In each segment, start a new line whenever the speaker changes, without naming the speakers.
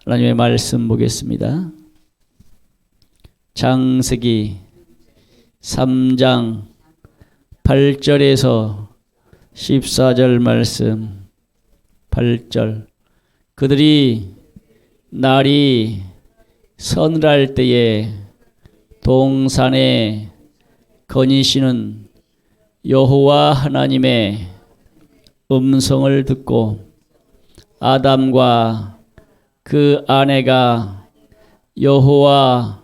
하나님의 말씀 보겠습니다. 창세기 3장 8절에서 14절 말씀. 8절. 그들이 날이 서늘할 때에 동산에 거니시는 여호와 하나님의 음성을 듣고 아담과 그 아내가 여호와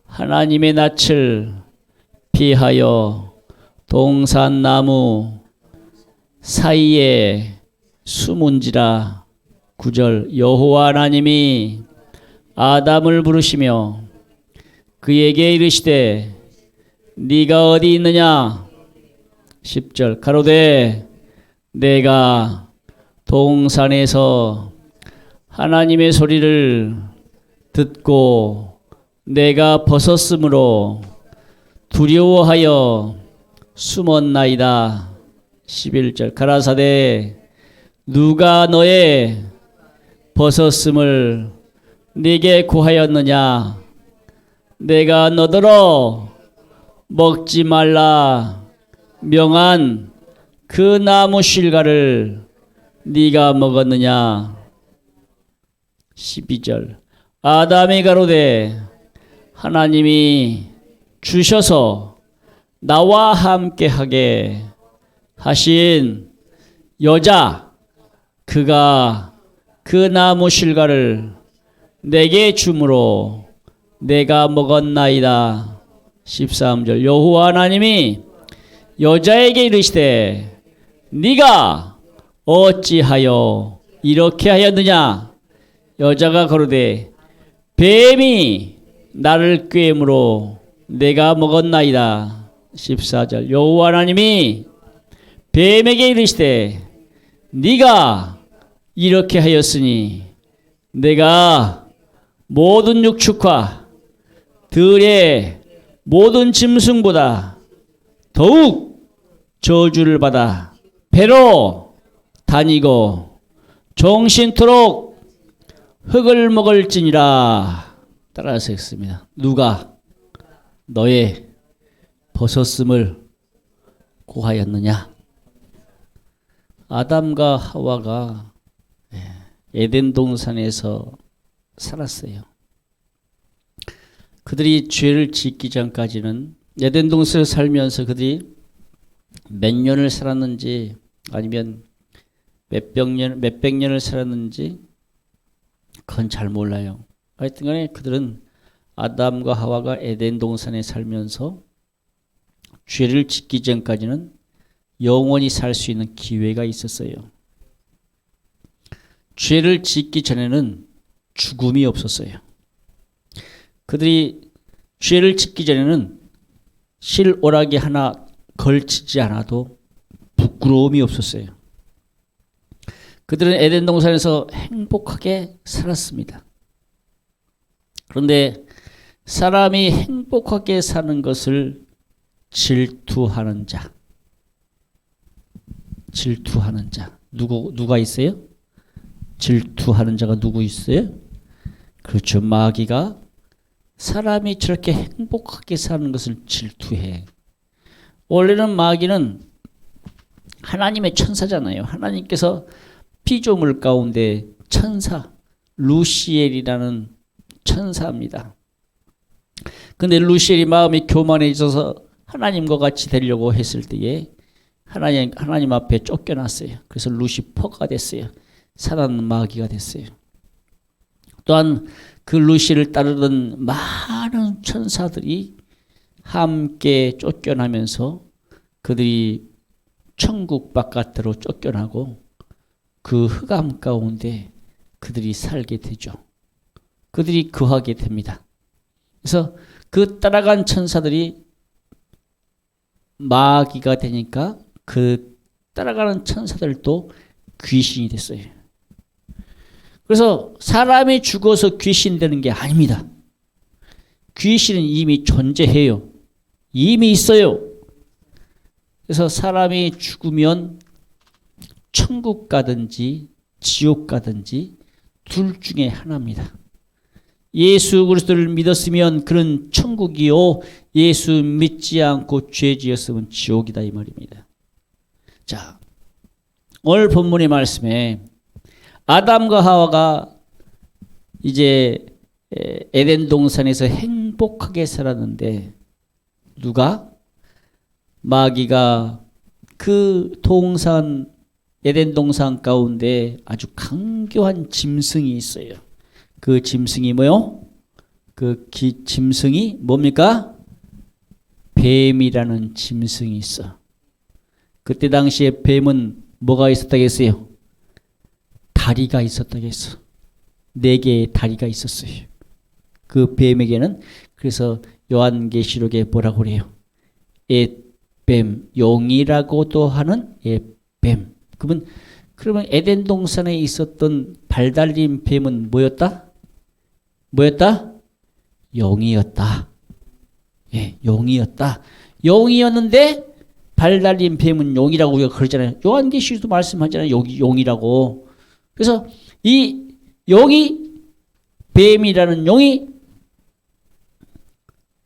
하나님의 낯을 피하여 동산나무 사이에 숨은지라. 9절. 여호와 하나님이 아담을 부르시며 그에게 이르시되 네가 어디 있느냐. 10절. 가로되 내가 동산에서 하나님의 소리를 듣고 내가 벗었으므로 두려워하여 숨었나이다. 11절. 가라사대 누가 너의 벗었음을 네게 구하였느냐. 내가 너더러 먹지 말라 명한 그 나무 실과를 네가 먹었느냐. 12절. 아담이 가로되 하나님이 주셔서 나와 함께하게 하신 여자 그가 그 나무 실과를 내게 주므로 내가 먹었나이다. 13절. 여호와 하나님이 여자에게 이르시되 네가 어찌하여 이렇게 하였느냐. 여자가 가로되 뱀이 나를 꾀므로 내가 먹었나이다. 14절. 여호와 하나님이 뱀에게 이르시되 네가 이렇게 하였으니 내가 모든 육축과 들의 모든 짐승보다 더욱 저주를 받아 배로 다니고 종신토록 흙을 먹을지니라. 따라서 했습니다. 누가 너의 벗었음을 구하였느냐. 아담과 하와가 에덴 동산에서 살았어요. 그들이 죄를 짓기 전까지는 에덴 동산에 살면서 그들이 몇 년을 살았는지 아니면 몇백 년을 살았는지 그건 잘 몰라요. 하여튼 간에 그들은 아담과 하와가 에덴 동산에 살면서 죄를 짓기 전까지는 영원히 살 수 있는 기회가 있었어요. 죄를 짓기 전에는 죽음이 없었어요. 그들이 죄를 짓기 전에는 실오라기 하나 걸치지 않아도 부끄러움이 없었어요. 그들은 에덴 동산에서 행복하게 살았습니다. 그런데 사람이 행복하게 사는 것을 질투하는 자. 질투하는 자. 누가 있어요? 질투하는 자가 누구 있어요? 그렇죠. 마귀가 사람이 저렇게 행복하게 사는 것을 질투해. 원래는 마귀는 하나님의 천사잖아요. 하나님께서 피조물 가운데 천사 루시엘이라는 천사입니다. 근데 루시엘이 마음이 교만해져서 하나님과 같이 되려고 했을 때에 하나님 앞에 쫓겨났어요. 그래서 루시퍼가 됐어요. 사단 마귀가 됐어요. 또한 그 루시를 따르던 많은 천사들이 함께 쫓겨나면서 그들이 천국 바깥으로 쫓겨나고 그 흑암 가운데 그들이 살게 되죠. 그들이 거하게 됩니다. 그래서 그 따라간 천사들이 마귀가 되니까 그 따라가는 천사들도 귀신이 됐어요. 그래서 사람이 죽어서 귀신 되는 게 아닙니다. 귀신은 이미 존재해요. 이미 있어요. 그래서 사람이 죽으면 천국 가든지 지옥 가든지 둘 중에 하나입니다. 예수 그리스도를 믿었으면 그는 천국이요, 예수 믿지 않고 죄 지었으면 지옥이다 이 말입니다. 자, 오늘 본문의 말씀에 아담과 하와가 이제 에덴 동산에서 행복하게 살았는데 누가? 마귀가 그 동산, 에덴 동산 가운데 아주 강교한 짐승이 있어요. 그 짐승이 뭐요? 짐승이 뭡니까? 뱀이라는 짐승이 있어. 그때 당시에 뱀은 뭐가 있었다겠어요? 다리가 있었다겠어. 4개의 다리가 있었어요. 그 뱀에게는. 그래서 요한계시록에 뭐라고 그래요? 뱀, 용이라고도 하는 뱀. 그러면 에덴 동산에 있었던 발 달린 뱀은 뭐였다? 뭐였다? 용이었다. 예, 용이었다. 용이었는데 발 달린 뱀은 용이라고 우리가 그러잖아요. 요한계시록도 말씀하잖아요. 용이라고. 그래서 이 용이, 뱀이라는 용이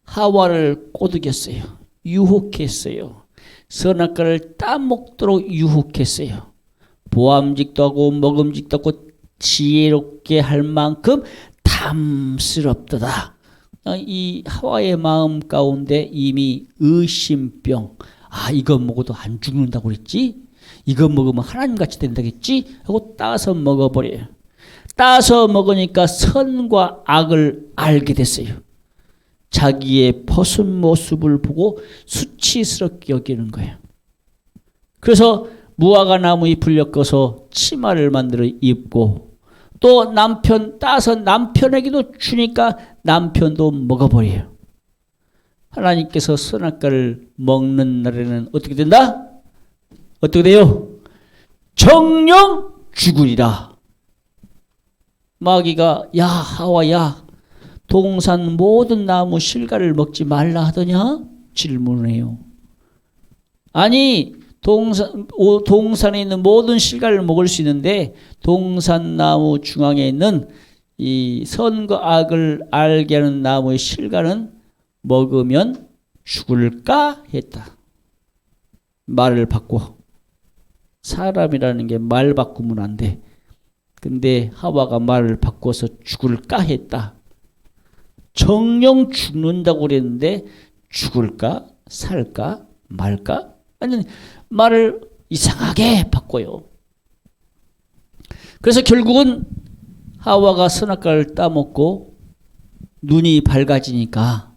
하와를 꼬드겼어요. 유혹했어요. 선악과를 따먹도록 유혹했어요. 보암직도 하고 먹음직도 하고 지혜롭게 할 만큼 탐스럽도다. 이 하와의 마음 가운데 이미 의심병, 이거 먹어도 안 죽는다고 그랬지? 이거 먹으면 하나님같이 된다겠지? 하고 따서 먹어버려요. 따서 먹으니까 선과 악을 알게 됐어요. 자기의 벗은 모습을 보고 수치스럽게 여기는 거예요. 그래서 무화과 나무 잎을 엮어서 치마를 만들어 입고, 또 따서 남편에게도 주니까 남편도 먹어버려요. 하나님께서 선악과를 먹는 날에는 어떻게 된다? 어떻게 돼요? 정령 죽으리라. 마귀가 야 하와야, 동산 모든 나무 실과를 먹지 말라 하더냐? 질문을 해요. 아니, 동산에 있는 모든 실과를 먹을 수 있는데 동산나무 중앙에 있는 이 선과 악을 알게 하는 나무의 실과는 먹으면 죽을까 했다. 말을 바꿔. 사람이라는 게 말 바꾸면 안 돼. 근데 하와가 말을 바꿔서 죽을까 했다. 정령 죽는다고 그랬는데 죽을까? 살까? 말까? 아니, 말을 이상하게 바꿔요. 그래서 결국은 하와가 선악과를 따먹고 눈이 밝아지니까,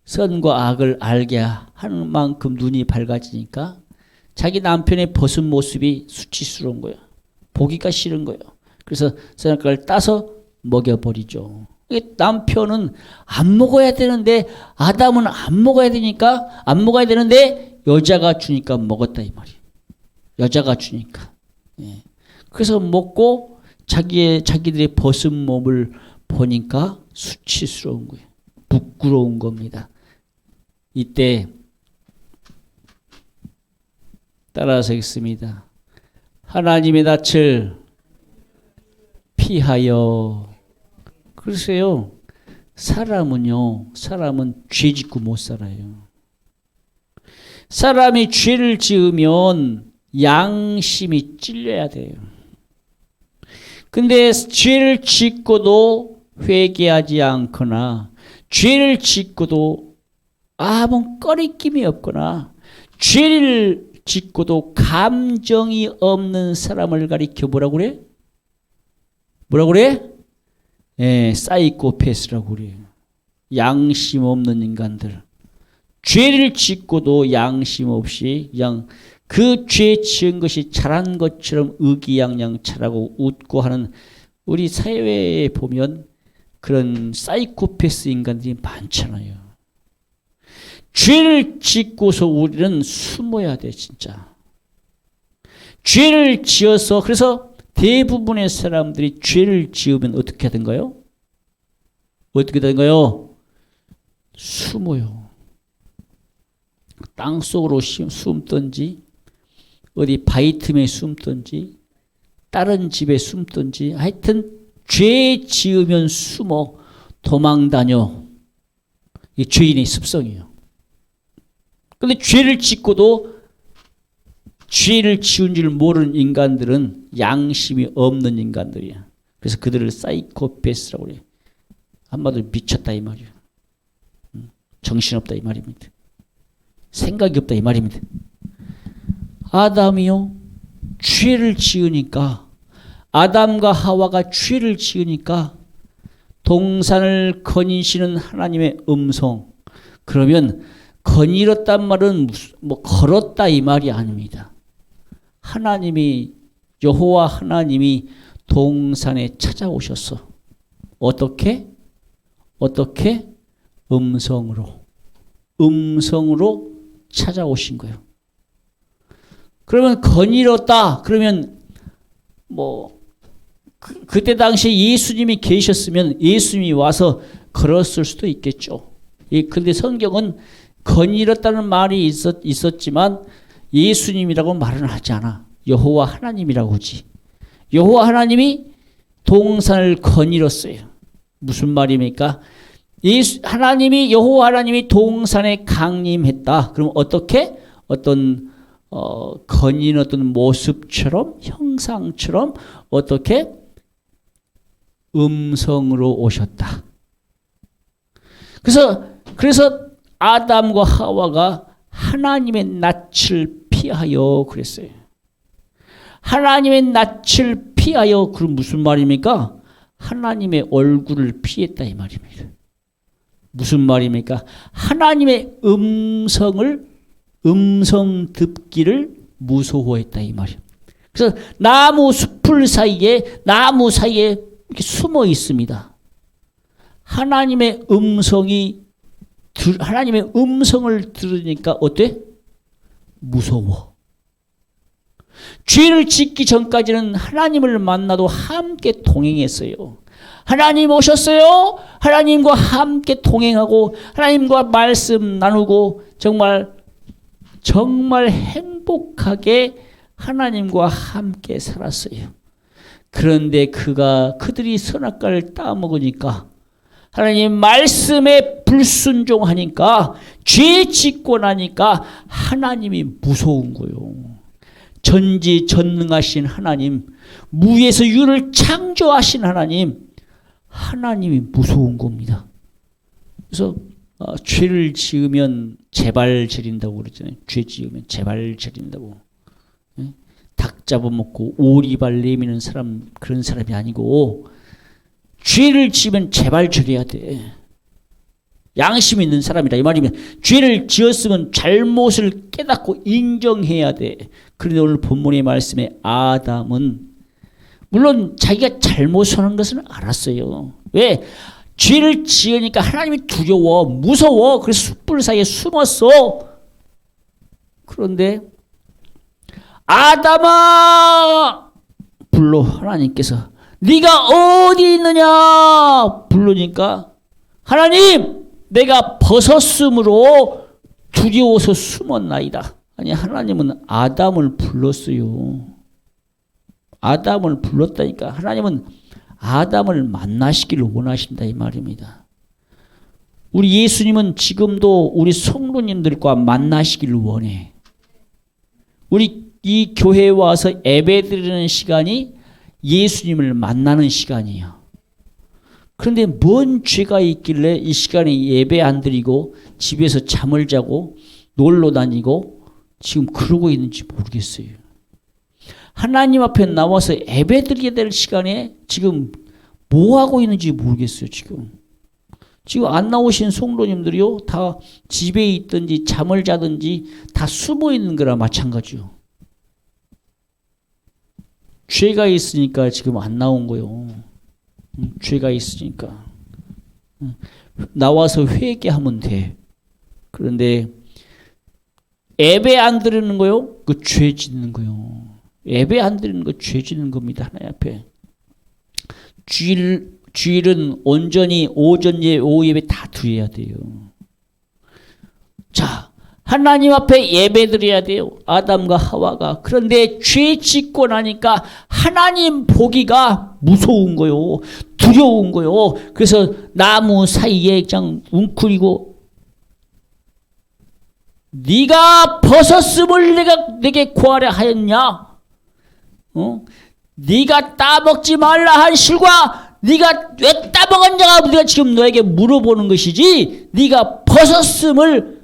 선과 악을 알게 하는 만큼 눈이 밝아지니까 자기 남편의 벗은 모습이 수치스러운 거예요. 보기가 싫은 거예요. 그래서 선악과를 따서 먹여버리죠. 남편은 안 먹어야 되는데, 아담은 안 먹어야 되니까, 안 먹어야 되는데 여자가 주니까 먹었다 이 말이에요. 여자가 주니까. 예. 그래서 먹고 자기들의 벗은 몸을 보니까 수치스러운 거예요. 부끄러운 겁니다. 이때 따라서 읽습니다. 하나님의 낯을 피하여. 글쎄요, 사람은 죄 짓고 못 살아요. 사람이 죄를 지으면 양심이 찔려야 돼요. 근데 죄를 짓고도 회개하지 않거나, 죄를 짓고도 아무 꺼리낌이 없거나, 죄를 짓고도 감정이 없는 사람을 가리켜 뭐라고 그래? 뭐라고 그래? 사이코패스라고 그래요. 양심 없는 인간들. 죄를 짓고도 양심 없이 그냥 그 죄 지은 것이 잘한 것처럼 의기양양 잘하고 웃고 하는, 우리 사회에 보면 그런 사이코패스 인간들이 많잖아요. 죄를 짓고서 우리는 숨어야 돼, 진짜. 죄를 지어서, 그래서 대부분의 사람들이 죄를 지으면 어떻게 하던가요? 어떻게 되는가요? 숨어요. 땅속으로 숨든지, 어디 바위 틈에 숨든지, 다른 집에 숨든지, 하여튼 죄 지으면 숨어 도망 다녀. 이게 죄인의 습성이에요. 그런데 죄를 짓고도 죄를 지은 줄 모르는 인간들은 양심이 없는 인간들이야. 그래서 그들을 사이코패스라고 그래요. 한마디로 미쳤다 이 말이에요. 정신없다 이 말입니다. 생각이 없다 이 말입니다. 아담이요, 죄를 지으니까, 아담과 하와가 죄를 지으니까 동산을 거니시는 하나님의 음성. 그러면 거닐었단 말은 뭐 걸었다 이 말이 아닙니다. 하나님이, 여호와 하나님이 동산에 찾아오셨어. 어떻게? 음성으로 찾아오신 거예요. 그러면 거닐었다. 그러면 뭐 그때 당시에 예수님이 계셨으면 예수님이 와서 걸었을 수도 있겠죠. 그런데 성경은 거닐었다는 말이 있었지만 예수님이라고 말은 하지 않아. 여호와 하나님이라고 하지. 여호와 하나님이 동산을 거닐었어요. 무슨 말입니까? 하나님이, 여호와 하나님이 동산에 강림했다. 그럼 어떻게? 어떤 거닌 어떤 모습처럼, 형상처럼 어떻게? 음성으로 오셨다. 그래서 아담과 하와가 하나님의 낯을 피하여 그랬어요. 하나님의 낯을 피하여, 그럼 무슨 말입니까? 하나님의 얼굴을 피했다 이 말입니다. 무슨 말입니까? 하나님의 음성 듣기를 무서워했다 이 말이에요. 그래서 나무 사이에 이렇게 숨어 있습니다. 하나님의 음성을 들으니까 어때? 무서워. 죄를 짓기 전까지는 하나님을 만나도 함께 동행했어요. 하나님 오셨어요. 하나님과 함께 동행하고 하나님과 말씀 나누고 정말 행복하게 하나님과 함께 살았어요. 그런데 그들이 선악과를 따먹으니까, 하나님 말씀에 불순종하니까, 죄 짓고 나니까 하나님이 무서운 거요. 전지전능하신 하나님, 무에서 유를 창조하신 하나님이 무서운 겁니다. 그래서 죄를 지으면 제발 저린다고 그러잖아요. 죄 지으면 제발 저린다고. 닭 잡아먹고 오리발 내미는 사람, 그런 사람이 아니고, 죄를 지으면 제발 저려야 돼. 양심 있는 사람이다 이 말이면, 죄를 지었으면 잘못을 깨닫고 인정해야 돼. 그런데 오늘 본문의 말씀에 아담은 물론 자기가 잘못하는 것은 알았어요. 왜? 죄를 지으니까 하나님이 두려워, 무서워. 그래서 숯불 사이에 숨었어. 그런데 아담아 불러 하나님께서, 네가 어디 있느냐 부르니까, 하나님 내가 벗었으므로 두려워서 숨었나이다. 아니, 하나님은 아담을 불렀어요. 아담을 불렀다니까. 하나님은 아담을 만나시기를 원하신다 이 말입니다. 우리 예수님은 지금도 우리 성도님들과 만나시기를 원해. 우리 이 교회에 와서 예배드리는 시간이 예수님을 만나는 시간이에요. 그런데 뭔 죄가 있길래 이 시간에 예배 안 드리고 집에서 잠을 자고 놀러 다니고 지금 그러고 있는지 모르겠어요. 하나님 앞에 나와서 예배 드려야 될 시간에 지금 뭐 하고 있는지 모르겠어요. 지금 안 나오신 성도님들이요, 다 집에 있든지 잠을 자든지 다 숨어 있는 거랑 마찬가지요. 죄가 있으니까 지금 안 나온 거요. 죄가 있으니까 나와서 회개하면 돼. 그런데 예배 안 드리는 거요, 그 죄 짓는 거요. 예배 안 드리는 거 죄 짓는 겁니다. 하나님 앞에. 주일은 온전히 오전 예배, 오후 예배 다 드려야 돼요. 자, 하나님 앞에 예배드려야 돼요. 아담과 하와가. 그런데 죄 짓고 나니까 하나님 보기가 무서운 거요. 두려운 거요. 그래서 나무 사이에 그냥 웅크리고 네가 벗었음을 내게 구하려 하였냐? 네가 따먹지 말라 한 실과 네가 왜 따먹었냐가 우리가 지금 너에게 물어보는 것이지 네가 벗었음을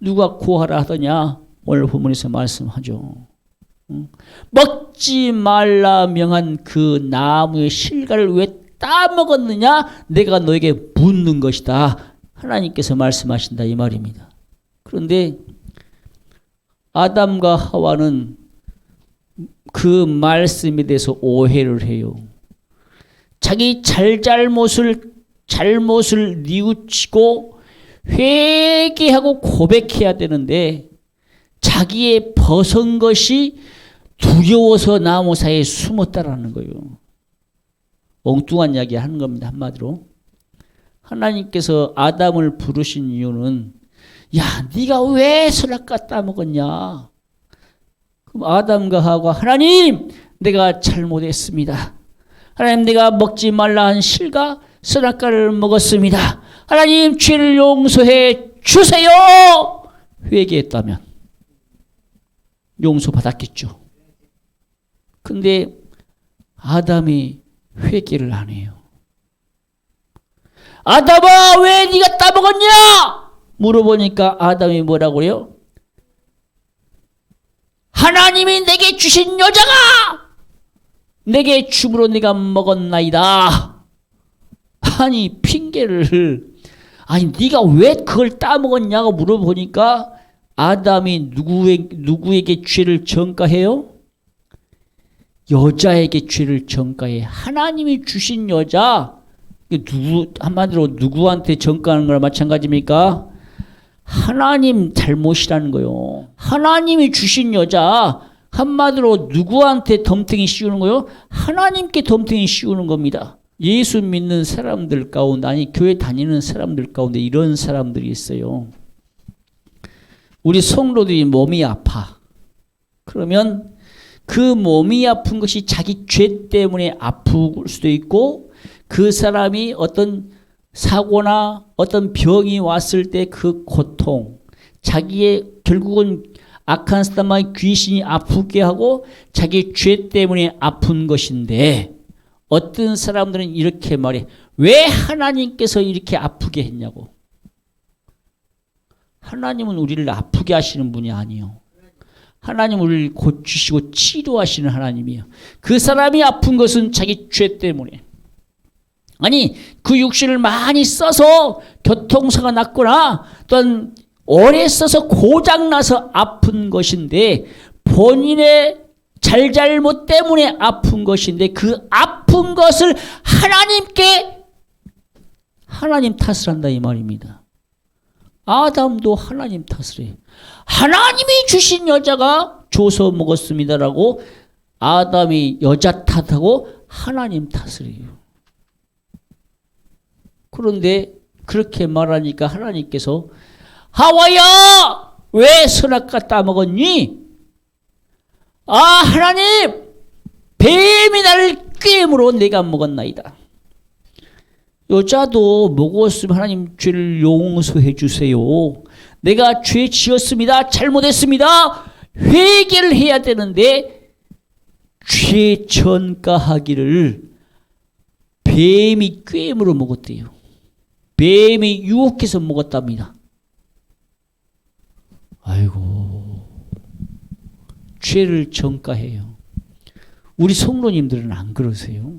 누가 구하라 하더냐? 오늘 본문에서 말씀하죠. 먹지 말라 명한 그 나무의 실과를 왜 따먹었느냐? 내가 너에게 묻는 것이다. 하나님께서 말씀하신다 이 말입니다. 그런데 아담과 하와는 그 말씀에 대해서 오해를 해요. 자기 잘못을 뉘우치고 회개하고 고백해야 되는데 자기의 벗은 것이 두려워서 나무 사이에 숨었다라는 거예요. 엉뚱한 이야기 하는 겁니다. 한마디로. 하나님께서 아담을 부르신 이유는 야, 네가 왜 선악과 따먹었냐? 그럼 아담과 하와 하나님, 내가 잘못했습니다. 하나님, 내가 먹지 말라 한 실과 선악과를 먹었습니다. 하나님, 죄를 용서해 주세요. 회개했다면 용서받았겠죠. 근데 아담이 회개를 안 해요. 아담아, 왜 네가 따먹었냐? 물어보니까 아담이 뭐라고 해요? 하나님이 내게 주신 여자가 내게 줌으로 네가 먹었나이다. 아니 핑계를 네가 왜 그걸 따먹었냐고 물어보니까 아담이 누구에게 죄를 전가해요? 여자에게 죄를 전가해. 하나님이 주신 여자 한마디로 누구한테 전가하는 거랑 마찬가지입니까? 하나님 잘못이라는 거요. 하나님이 주신 여자 한마디로 누구한테 덤탱이 씌우는 거요? 하나님께 덤탱이 씌우는 겁니다. 예수 믿는 사람들 가운데 교회 다니는 사람들 가운데 이런 사람들이 있어요. 우리 성도들이 몸이 아파. 그러면 그 몸이 아픈 것이 자기 죄 때문에 아플 수도 있고 그 사람이 어떤 사고나 어떤 병이 왔을 때 그 고통, 자기의 결국은 악한 사람의 귀신이 아프게 하고 자기 죄 때문에 아픈 것인데 어떤 사람들은 이렇게 말해. 왜 하나님께서 이렇게 아프게 했냐고. 하나님은 우리를 아프게 하시는 분이 아니에요. 하나님은 우리를 고치시고 치료하시는 하나님이에요. 그 사람이 아픈 것은 자기 죄 때문에. 그 육신을 많이 써서 교통사가 났거나 또는 오래 써서 고장나서 아픈 것인데 본인의 잘못 때문에 아픈 것인데 그 아픈 것을 하나님 탓을 한다 이 말입니다. 아담도 하나님 탓을 해요. 하나님이 주신 여자가 줘서 먹었습니다라고 아담이 여자 탓하고 하나님 탓을 해요. 그런데 그렇게 말하니까 하나님께서 하와야 왜 선악과 따먹었니? 하나님 뱀이 나를 꾀므로 내가 먹었나이다. 여자도 먹었으면 하나님 죄를 용서해 주세요. 내가 죄 지었습니다. 잘못했습니다. 회개를 해야 되는데 죄 전가하기를 뱀이 꾀므로 먹었대요. 뱀이 유혹해서 먹었답니다. 아이고, 죄를 전가해요. 우리 성도님들은 안 그러세요?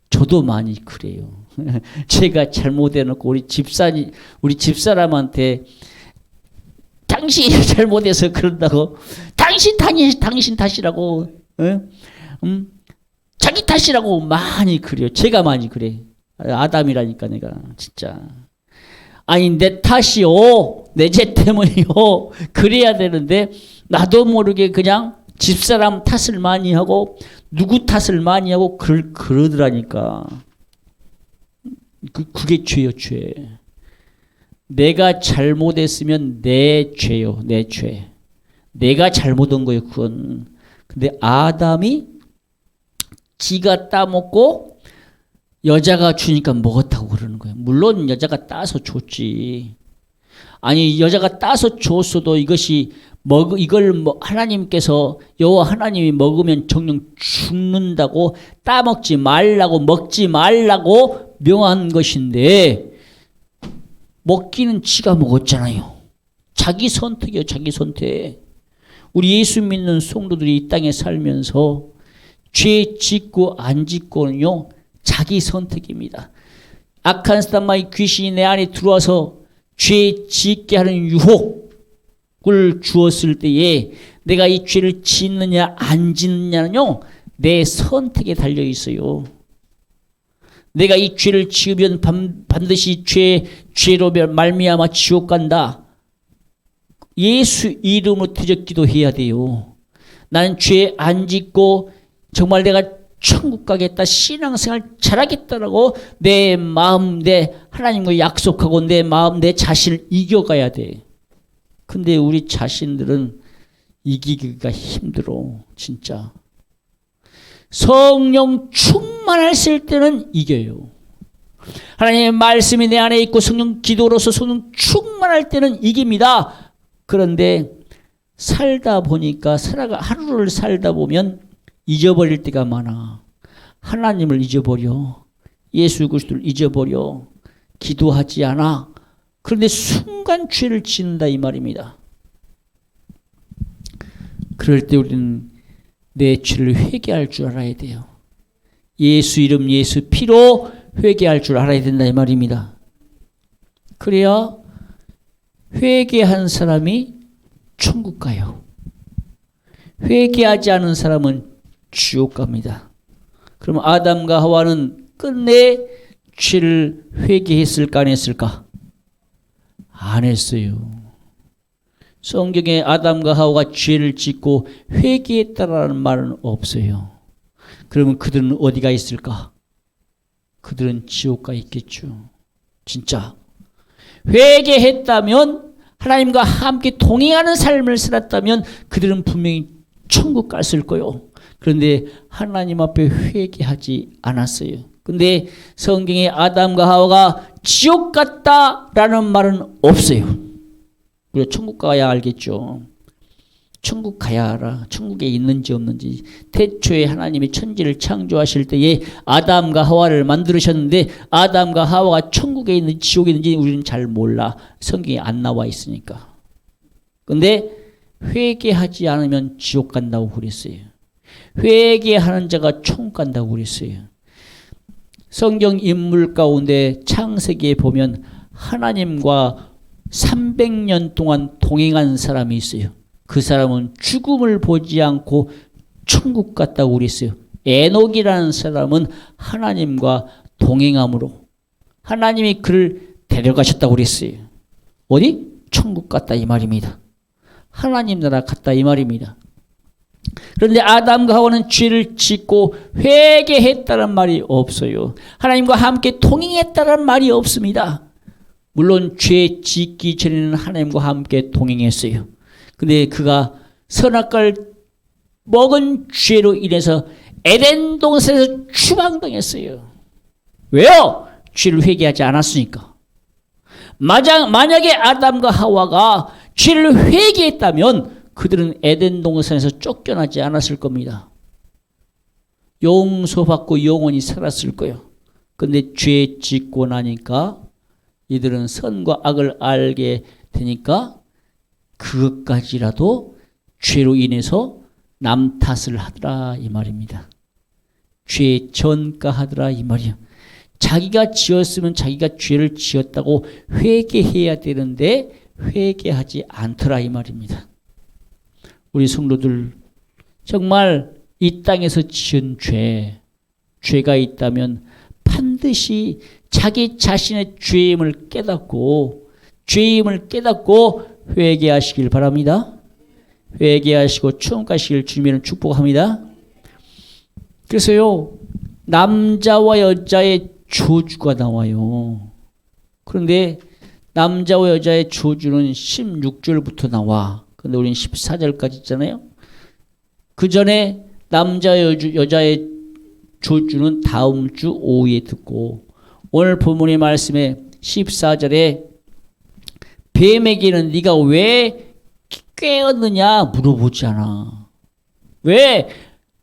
저도 많이 그래요. 제가 잘못해놓고 우리 집사람한테 당신이 잘못해서 그런다고 당신 탓이라고 자기 탓이라고 많이 그래요. 제가 많이 그래. 아담이라니까 내가 진짜. 내 탓이요. 내 죄 때문이요. 그래야 되는데 나도 모르게 그냥 집사람 탓을 많이 하고 누구 탓을 많이 하고 그러더라니까. 그게 죄요, 죄. 내가 잘못했으면 내 죄요. 내 죄. 내가 잘못한 거예요. 그건. 근데 아담이 지가 따먹고 여자가 주니까 먹었다고 그러는 거예요. 물론 여자가 따서 줬지. 아니 여자가 따서 줬어도 이것이 이걸 하나님께서 여호와 하나님이 먹으면 정령 죽는다고 따먹지 말라고 먹지 말라고 명한 것인데 먹기는 지가 먹었잖아요. 자기 선택이에요. 자기 선택. 우리 예수 믿는 성도들이 이 땅에 살면서 죄 짓고 안 짓고는요 자기 선택입니다. 악한 사탄마의 귀신이 내 안에 들어와서 죄 짓게 하는 유혹을 주었을 때에 내가 이 죄를 짓느냐 안 짓느냐는요 내 선택에 달려 있어요. 내가 이 죄를 지으면 반드시 죄로 말미암아 지옥 간다. 예수 이름으로 뒤적 기도해야 돼요. 나는 죄 안 짓고 정말 내가 천국 가겠다, 신앙생활 잘하겠다라고 내 마음, 내 하나님과 약속하고 내 마음, 내 자신을 이겨가야 돼. 근데 우리 자신들은 이기기가 힘들어. 진짜. 성령 충만했을 때는 이겨요. 하나님의 말씀이 내 안에 있고 성령 기도로서 성령 충만할 때는 이깁니다. 그런데 살다 보니까 하루를 살다 보면 잊어버릴 때가 많아. 하나님을 잊어버려. 예수 그리스도를 잊어버려. 기도하지 않아. 그런데 순간 죄를 짓는다 이 말입니다. 그럴 때 우리는 내 죄를 회개할 줄 알아야 돼요. 예수 이름 예수 피로 회개할 줄 알아야 된다 이 말입니다. 그래야 회개한 사람이 천국 가요. 회개하지 않은 사람은 지옥 갑니다. 그럼 아담과 하와는 끝내 죄를 회개했을까 안 했을까? 안 했어요. 성경에 아담과 하와가 죄를 짓고 회개했다라는 말은 없어요. 그러면 그들은 어디가 있을까? 그들은 지옥 가 있겠죠. 진짜. 회개했다면 하나님과 함께 동행하는 삶을 살았다면 그들은 분명히 천국 갔을 거요. 그런데 하나님 앞에 회개하지 않았어요. 근데 성경에 아담과 하와가 지옥 갔다라는 말은 없어요. 우리가 천국 가야 알겠죠. 천국 가야 알아. 천국에 있는지 없는지. 태초에 하나님이 천지를 창조하실 때에 아담과 하와를 만드셨는데 아담과 하와가 천국에 있는지 지옥에 있는지 우리는 잘 몰라. 성경에 안 나와 있으니까. 근데 회개하지 않으면 지옥 간다고 그랬어요. 회개하는 자가 천국 간다고 그랬어요. 성경 인물 가운데 창세기에 보면 하나님과 300년 동안 동행한 사람이 있어요. 그 사람은 죽음을 보지 않고 천국 갔다고 그랬어요. 에녹이라는 사람은 하나님과 동행함으로 하나님이 그를 데려가셨다고 그랬어요. 어디? 천국 갔다 이 말입니다. 하나님 나라 갔다 이 말입니다. 그런데 아담과 하와는 죄를 짓고 회개했다는 말이 없어요. 하나님과 함께 동행했다는 말이 없습니다. 물론 죄 짓기 전에는 하나님과 함께 동행했어요. 근데 그가 선악과를 먹은 죄로 인해서 에덴 동산에서 추방당했어요. 왜요? 죄를 회개하지 않았으니까. 만약에 아담과 하와가 죄를 회개했다면 그들은 에덴 동산에서 쫓겨나지 않았을 겁니다. 용서받고 영원히 살았을 거예요. 근데 죄 짓고 나니까 이들은 선과 악을 알게 되니까 그것까지라도 죄로 인해서 남 탓을 하더라 이 말입니다. 죄 전가하더라 이 말이에요. 자기가 지었으면 자기가 죄를 지었다고 회개해야 되는데 회개하지 않더라 이 말입니다. 우리 성도들 정말 이 땅에서 지은 죄가 있다면 반드시 자기 자신의 죄임을 깨닫고 회개하시길 바랍니다. 회개하시고 천국 가시길 주님을 축복합니다. 그래서요 남자와 여자의 저주가 나와요. 그런데 남자와 여자의 저주는 16절부터 나와. 근데 우리는 14절까지 있잖아요. 그 전에 남자 여자의 저주는 다음 주 오후에 듣고, 오늘 본문의 말씀에 14절에 뱀에게는 네가 왜 깨었느냐 물어보지 않아. 왜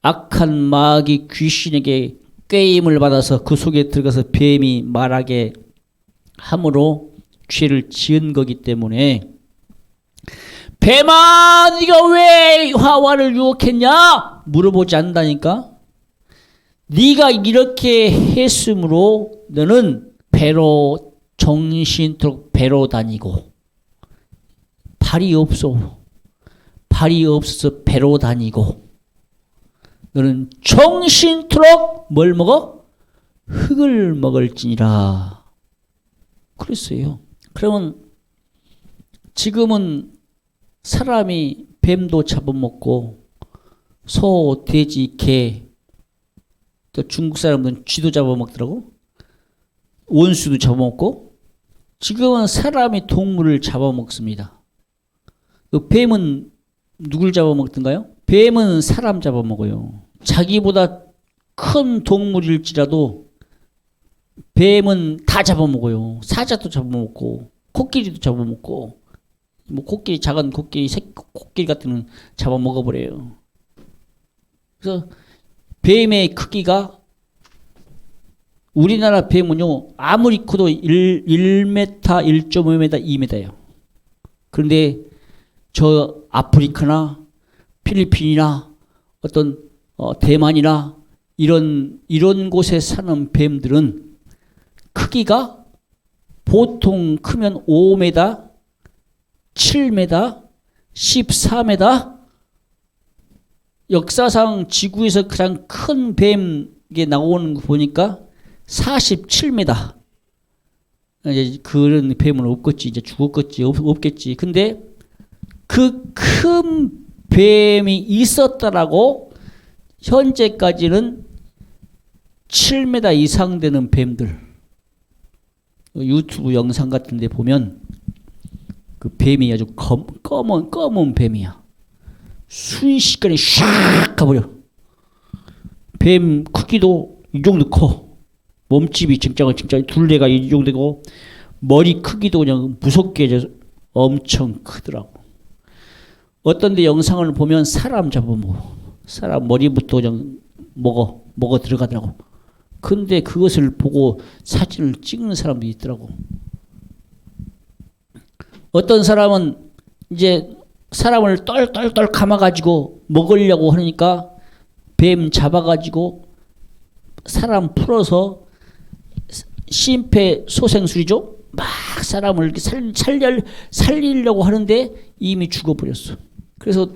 악한 마귀 귀신에게 꾀임을 받아서 그 속에 들어가서 뱀이 말하게 함으로 죄를 지은 거기 때문에, 뱀아 네가 왜 하와를 유혹했냐 물어보지 않는다니까. 네가 이렇게 했으므로 너는 배로 정신토록 배로 다니고, 발이 없어서 배로 다니고, 너는 정신토록 뭘 먹어? 흙을 먹을지니라 그랬어요. 그러면 지금은 사람이 뱀도 잡아먹고 소, 돼지, 개, 또 중국 사람들은 쥐도 잡아먹더라고. 원수도 잡아먹고. 지금은 사람이 동물을 잡아먹습니다. 그 뱀은 누굴 잡아먹던가요? 뱀은 사람 잡아먹어요. 자기보다 큰 동물일지라도 뱀은 다 잡아먹어요. 사자도 잡아먹고 코끼리도 잡아먹고, 뭐 코끼리, 작은 코끼리, 새끼 코끼리 같은 건 잡아먹어버려요. 그래서 뱀의 크기가, 우리나라 뱀은요 아무리 커도 1m, 1.5m, 2m예요. 그런데 저 아프리카나 필리핀이나 어떤 대만이나 이런 곳에 사는 뱀들은 크기가 보통 크면 5m, 7m, 14m, 역사상 지구에서 가장 큰 뱀이 나오는 거 보니까 47m. 이제 그런 뱀은 없겠지. 이제 죽었겠지. 없겠지. 근데 그 큰 뱀이 있었다라고 현재까지는 7m 이상 되는 뱀들, 유튜브 영상 같은 데 보면 그 뱀이 아주 검은 뱀이야. 순식간에 샥 가버려. 뱀 크기도 이 정도 커. 몸집이 진짜 둘레가 이 정도 되고, 머리 크기도 그냥 무섭게 엄청 크더라고. 어떤 데 영상을 보면 사람 잡아먹어. 사람 머리부터 그냥 먹어 들어가더라고. 근데 그것을 보고 사진을 찍는 사람도 있더라고. 어떤 사람은 이제 사람을 똘똘똘 감아가지고 먹으려고 하니까 뱀 잡아가지고 사람 풀어서 심폐소생술이죠. 막 사람을 이렇게 살리려고 하는데 이미 죽어버렸어. 그래서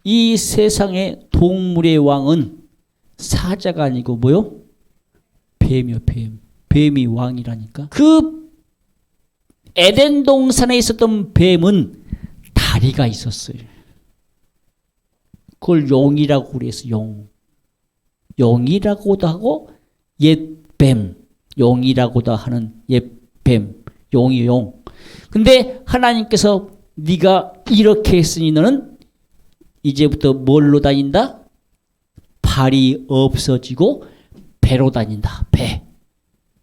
이 세상의 동물의 왕은 사자가 아니고 뭐요? 뱀이요, 뱀. 뱀이 왕이라니까. 그 에덴 동산에 있었던 뱀은 다리가 있었어요. 그걸 용이라고 그래서 용이라고도 하고 옛뱀, 용이라고도 하는 옛뱀, 용이 용. 근데 하나님께서 네가 이렇게 했으니 너는 이제부터 뭘로 다닌다? 발이 없어지고 배로 다닌다. 배.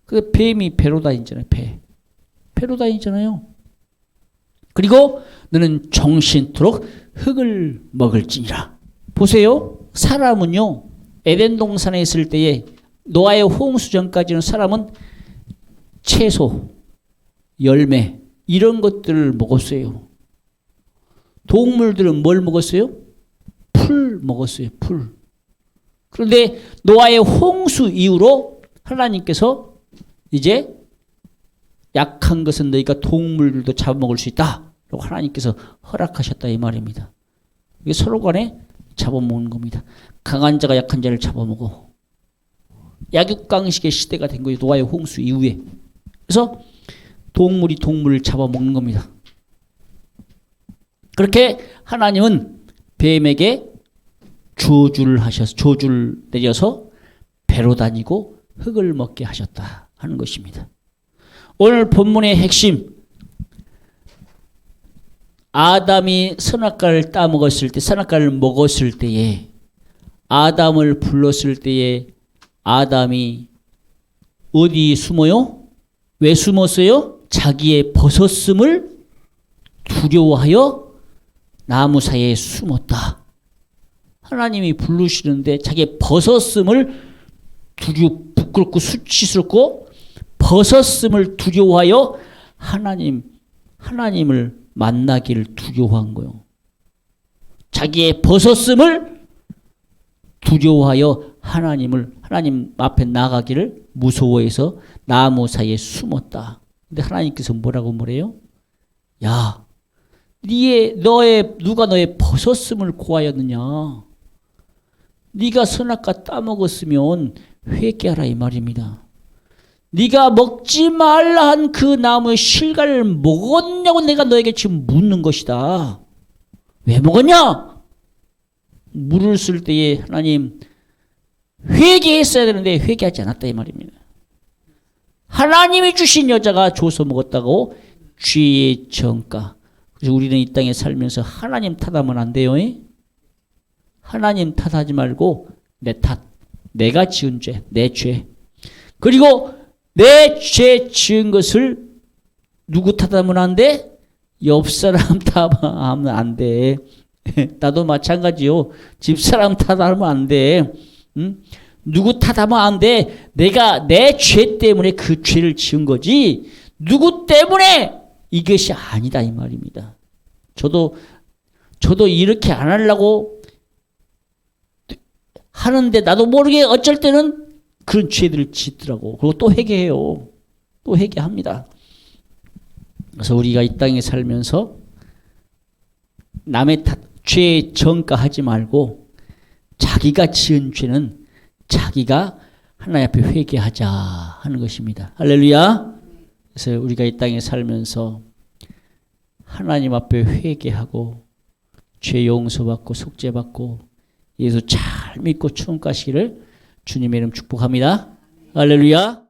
그 뱀이 배로 다니잖아요. 배로 다니잖아요. 그리고 너는 정신토록 흙을 먹을지니라. 보세요. 사람은요, 에덴 동산에 있을 때에 노아의 홍수 전까지는 사람은 채소, 열매 이런 것들을 먹었어요. 동물들은 뭘 먹었어요? 풀 먹었어요. 풀. 그런데 노아의 홍수 이후로 하나님께서 이제 약한 것은 너희가 동물들도 잡아먹을 수 있다 라고 하나님께서 허락하셨다 이 말입니다. 이게 서로 간에 잡아먹는 겁니다. 강한 자가 약한 자를 잡아먹어. 약육강식의 시대가 된 거예요. 노아의 홍수 이후에. 그래서 동물이 동물을 잡아먹는 겁니다. 그렇게 하나님은 뱀에게 저주를 내려서 배로 다니고 흙을 먹게 하셨다 하는 것입니다. 오늘 본문의 핵심, 아담이 선악과를 따먹었을 때, 선악과를 먹었을 때에 아담을 불렀을 때에 아담이 어디 숨어요? 왜 숨었어요? 자기의 벗었음을 두려워하여 나무 사이에 숨었다. 하나님이 부르시는데 자기의 벗었음을 부끄럽고 수치스럽고 벗었음을 두려워하여 하나님을 만나기를 두려워한 거예요. 자기의 벗었음을 두려워하여 하나님 앞에 나가기를 무서워해서 나무 사이에 숨었다. 근데 하나님께서 뭐래요? 야, 누가 너의 벗었음을 고하였느냐? 네가 선악과 따먹었으면 회개하라 이 말입니다. 네가 먹지 말라 한 그 나무의 실과를 먹었냐고 내가 너에게 지금 묻는 것이다. 왜 먹었냐? 물을 때에 하나님 회개했어야 되는데 회개하지 않았다 이 말입니다. 하나님이 주신 여자가 줘서 먹었다고 죄의 정가. 그래서 우리는 이 땅에 살면서 하나님 탓하면 안 돼요. 하나님 탓하지 말고 내 탓, 내가 지은 죄, 내 죄. 그리고 내 죄 지은 것을 누구 탓하면 안 돼? 옆 사람 탓하면 안 돼. 나도 마찬가지요. 집사람 탓하면 안 돼. 응? 누구 탓하면 안 돼. 내가 내 죄 때문에 그 죄를 지은 거지 누구 때문에 이것이 아니다 이 말입니다. 저도 이렇게 안 하려고 하는데 나도 모르게 어쩔 때는 그런 죄들을 짓더라고. 그리고 또 회개해요. 또 회개합니다. 그래서 우리가 이 땅에 살면서 남의 죄 정가하지 말고 자기가 지은 죄는 자기가 하나님 앞에 회개하자 하는 것입니다. 할렐루야. 그래서 우리가 이 땅에 살면서 하나님 앞에 회개하고 죄 용서받고 속죄받고 예수 잘 믿고 충성하시기를 주님의 이름 축복합니다. 할렐루야.